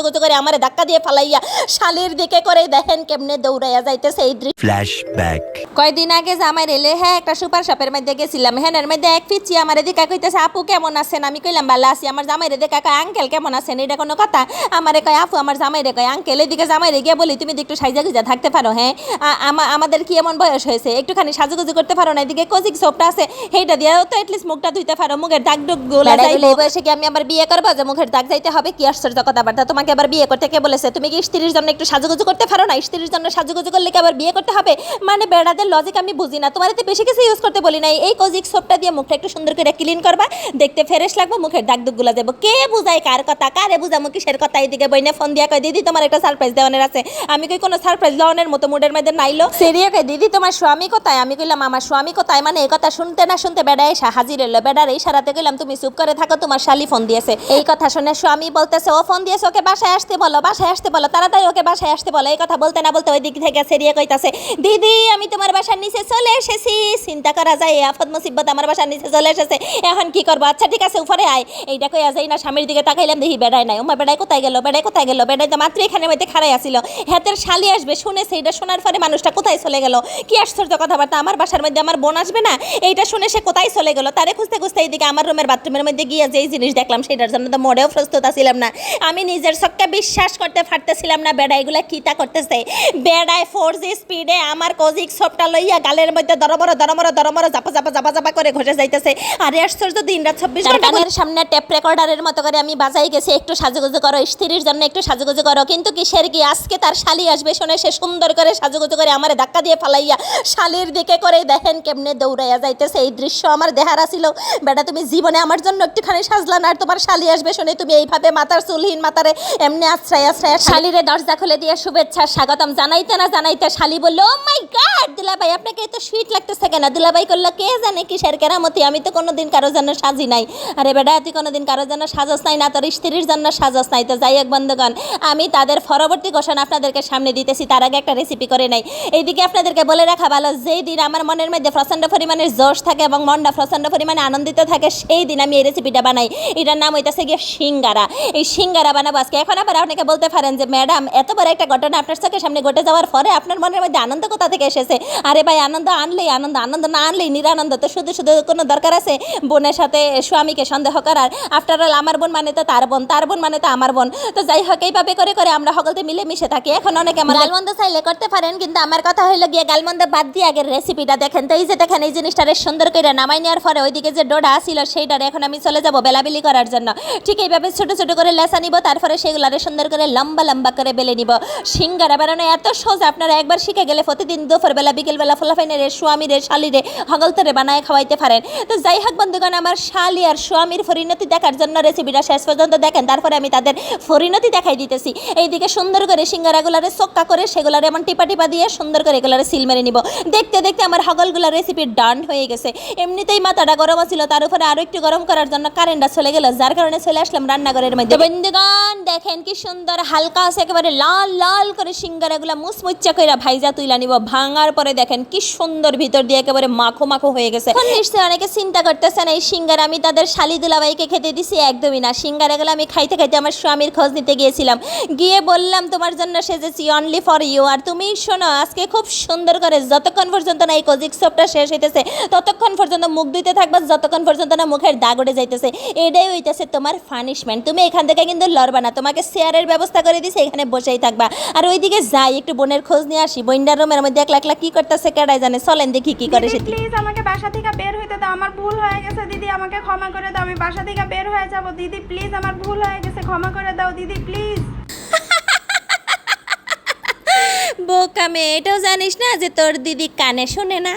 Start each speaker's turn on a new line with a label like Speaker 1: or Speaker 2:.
Speaker 1: সাজুগুজু করে আমারে ধাক্কা দিয়ে ফালাইয়া শালির দিকে করে দেখেন কেমনে দৌড়াইয়া যাইতেছে এই দৃশ্য।
Speaker 2: ফ্ল্যাশব্যাক।
Speaker 1: কয়দিন আগে জামাই রেলে হ্যাঁ একটা সুপার শপের মধ্যে গেছিলাম, হ্যাঁ এর মধ্যে এক পিচ্ছি আমার এদিকে কইতেছে আপু কেমন আছেন, আমি কইলাম ভালো আছি। আমার জামাই রে দেখা কয় আঙ্কেল কেমন আছেন, এটা কোনো কথা? আমারে কয় আপু, আমার জামাই রে কয় আঙ্কেল। এদিকে জামাই রে গিয়ে বলি তুমি একটু সাইজা গুজা থাকতে পারো, হ্যাঁ আমাদের কি এমন বয়স হয়েছে একটুখানি সাজুগুজু করতে পারো না? এদিকে কোজিক সোপটা আছে সেইটা দিয়েও তো এটলিস্ট মুখটা ধুইতে পারো, মুখের দাগ ডুগ গোলা যাইলে এই বয়সে কি আমি আবার বিয়ে করবো যে মুখের দাগ যাইতে হবে? কি আশ্চর্য কথাবার্তা, তোমাকে আবার বিয়ে করতে কে বলেছে? তুমি কি স্ত্রীর জন্য একটু সাজুগুজু করতে পারো না? স্ত্রীর জন্য সাজুগুজু করলে কি আবার বিয়ে করতে হবে? মানে বেড়াদের লজিক আমি বুঝি না। তোমার এতে বেশি কিছু ইউজ করতে বলি নাই, এই কোজিক সোপটা দিয়ে মুখটা একটু সুন্দর করে ক্লিন করবা, দেখতে ফ্রেশ লাগবে, মুখের দাগ দুগ গুলা যাবো। কে বুঝায় কার কথা, কারে বুঝামো কিসের কথা? এইদিকে বইনে ফোন দিয়া কয় দিদি তোমার একটা সারপ্রাইজ দেওয়ানের আছে। আমি কই কোনো সারপ্রাইজ দেওয়ানের মতো মুডের মধ্যে নাইলো। সেরিয়া কয় দিদি তোমার স্বামী কোথায়? আমি কইলাম আমার স্বামী কোথায় মানে এই কথা শুনতে না শুনতে বেড়া এসে হাজির এলো। বেড়ার এই সারাতে কইলাম তুমি চুপ করে থাকো, তোমার শালি ফোন দিয়েছে। এই কথা শুনে স্বামী বলতেছে ও ফোন দিয়েছে, ওকে বাসায় আসতে বলো, বাসায় আসতে বলো, তাড়াতাড়ি ওকে বাসায় আসতে বলো। এই কথা বলতে না বলতে ওই দিক থেকে সেরিয়া কইতাছে দিদি আমি তোমার বাসার নিচে চলে এসেছি। চিন্তা করা যায় এই আফত মুসিবত আমার বাসার নিচে চলে এসেছে, এখন কি করবো? আচ্ছা ঠিক আছে উপরে আয়। এইটা কইয়া যাই না স্বামীর দিকে তাকাইলাম, দেখি বেড়ায় নাই। ওমা বেড়ায় কোথায় গেল, বেড়ায় কোথায় গেল? বেড়ায় তো মাত্র এখানে মধ্যে খাড়াই আসিল, হাতের শালি আসবে শুনেছে। এইটা শোনার পরে মানুষটা কোথায় চলে গেল? কি আশ্চর্য কথাবার্তা, আমার বাসার মধ্যে আমার বোন আসবে না? এইটা শুনে সে কোথায় চলে গেল? তারে খুঁজতে খুঁজতে এইদিকে আমার রুমের বাথরুমের মধ্যে গিয়ে যেই জিনিস দেখলাম সেটার জন্য তো মোড়েও প্রস্তুত ছিলাম না। আমি নিজের চোখকে বিশ্বাস করতে পারতেছিলাম না বেড়া এগুলা কিতা করতেছে। বেড়ায় 4G স্পিডে আমার কোজিক সপটা লইয়া গালের মধ্যে দরমরো জাপা করে ঘষে যাইতেছে। আরে আশ্চর্য, দিন রাত 24 ঘন্টা কানের সামনে টেপ রেকর্ডারের মতো করে আমি বাজাই গেছি একটু সাজুগুজু করো, স্ত্রীর জন্য একটু সাজুগুজু করো। কিন্তু কিসের কি আজকে তার শালি আসবে শুনে সে সুন্দর করে সাজুগুজু করে আমারে ধাক্কা দিয়ে ফালাইয়া শালির দিকে করে দেখেন কেমনে দৌড়াইয়া যাইতেছে। এই দৃশ্য আমার দেহারা ছিল। বেটা তুমি জীবনে আমার জন্য একটুখানি সাজলা না, আর তোমার শালি আসবে শুনে তুমি এইভাবে মাথার চুলহীন মাথারে এমনি আশ্রয় শালিরে দরজা খুলে দিয়ে শুভেচ্ছা স্বাগতম জানাইতে না জানাইতে শালি বললো ও মাই গড দুলাভাই আপনাকে এত সুইট লাগতেছে কেন? দুলাভাই করলো কে জানে কিসের কেরামতি, আমি তো কোনোদিন কারোর জন্য সাজি নাই। আরে বেটা তুই কোনোদিন কারোর জন্য সাজস নাই না, তোর স্ত্রীর জন্য সাজস নাই। তো যাই হোক বন্ধুগণ, আমি তাদের পরবর্তী ঘোষণা আপনাদেরকে সামনে দিতেছি, তার আগে একটা রেসিপি করে নাই। এইদিকে আপনাদেরকে বলে রাখা ভালো, যেই দিন আমার মনের মধ্যে প্রচণ্ড পরিমাণের জোশ থাকে এবং মনটা প্রচণ্ড পরিমাণে আনন্দিত থাকে সেই দিন আমি এই রেসিপিটা বানাই। এটার নাম হইতেছে গিয়ে সিঙ্গারা। এই সিঙ্গারা বানাবো আজকে। এখন আবার আপনাকে বলতে পারেন যে ম্যাডাম এত বড় একটা ঘটনা আপনার চোখের সামনে ঘটে যাওয়ার পরে আপনার মনের মধ্যে আনন্দ কোথা থেকে এসেছে? আরে ভাই আনন্দ আনলেই আনন্দ, আনন্দ না আনলেই নিরানন্দ। তো শুধু শুধু কোনো দরকার আছে বোনের সাথে স্বামীকে সন্দেহ করার? আফটার অল আমার বোন মানে তো তার বোন, তার বোন মানে তো আমার বোন। তো যাই হোক এইভাবে করে করে আমরা সকলতে মিলে মিশে থাকি। এখন অনেকে আমার গালমন্দ চাইলে করতে পারেন, কিন্তু আমার কথা হইলো গিয়ে গালমন্দ বাদ দিয়ে আগের রেসিপিটা দেখেন। তো এই যে দেখেন এই জিনিসটারে সুন্দর করে নামাই নেওয়ার পরে ওইদিকে যে ডোডা ছিল সেইটারে এখন আমি চলে যাব বেলাবেলি করার জন্য। ঠিক এইভাবে ছোট ছোট করে লেসা নিব, তারপরে সেগুলারে সুন্দর করে লম্বা লম্বা করে বেলে নিব। সিঙ্গারা বানানো এত সোজা, আপনারা একবার শিখে গেলে প্রতিদিন দুপুরবেলা বিকেলবেলা ফোলাফাইনের স্বামীরে শালিরে হগলতরে বানায় খাওয়াইতে পারেন। তো যাই হোক বন্ধুগণ, আমার শালি আর স্বামীর পরিণতি দেখার জন্য রেসিপিটা শেষ পর্যন্ত দেখেন, তারপরে আমি তাদের পরিণতি দেখাই দিতেছি। এইদিকে সুন্দর করে সিঙ্গারাগুলারে চক্কা করে সেগুলারে এমন টিপা টিপা দিয়ে সুন্দর করে এগুলারে সিল মেরে নিব। দেখতে দেখতে আমার হগলগুলার রেসিপি ডান হয়ে গেছে। এমনিতেই মাথাটা গরম ছিল, তার উপরে আরো একটু গরম করার জন্য কারেন্টটা চলে গেল, যার কারণে চলে আসলাম রান্নাঘরের মধ্যে। বন্ধুগণ দেখেন কি সুন্দর হালকা আছে একেবারে লাল লাল করে সিঙ্গারাগুলা মুচমুচ্চা কইরা ভাইজা তুইলা নিব। ভাঙার পরে দেখেন কি সুন্দর ভিতর দিয়ে একেবারে মাখো মাখো হয়ে গেছে। নিশ্চয়ই অনেকে চিন্তা করতেছেন এই সিঙ্গারা আমি তাদের শালি দুলাভাইকে খেতে দিছি, একদমই না। সিঙ্গারাগুলো আমি খাইতে খাইতে আমার স্বামীর খোঁজ নিতে গিয়েছিলাম, গিয়ে বললাম তোমার জন্য সেজেছি অনলি ফর ইউ। আর তুমি শোনো আজকে খুব সুন্দর করে যতক্ষণ পর্যন্ত না এই কোজিক সপটা শেষ হইতেছে ততক্ষণ পর্যন্ত মুখ ধুইতে থাকবা, যতক্ষণ পর্যন্ত না মুখের দাগ উঠে যাইতেছে। এটাই হইতেছে তোমার পানিশমেন্ট। তুমি এখান থেকে কিন্তু লড়বা না, তোমাকে চেয়ারের ব্যবস্থা করে দিছে, এখানে বসেই থাকবা। আর ওইদিকে যাই একটু বোনের খোঁজ নিয়ে আসি। বোনটার রুমের মধ্যে একলা একলা কি করতেছে কেডাই জানে, চলেন দেখি কি করে। সেটি
Speaker 3: প্লিজ আমাকে বাসা থেকে বের হইতে দাও, আমার ভুল হয়ে গেছে দিদি, আমাকে ক্ষমা করে দাও, আমি বাসা থেকে বের হয়ে যাব দিদি প্লিজ, আমার ভুল হয়ে গেছে, ক্ষমা করে দাও দিদি প্লিজ।
Speaker 1: বোকা মেয়ে, এটাও জানিস না যে তোর দিদি কানে শোনে না?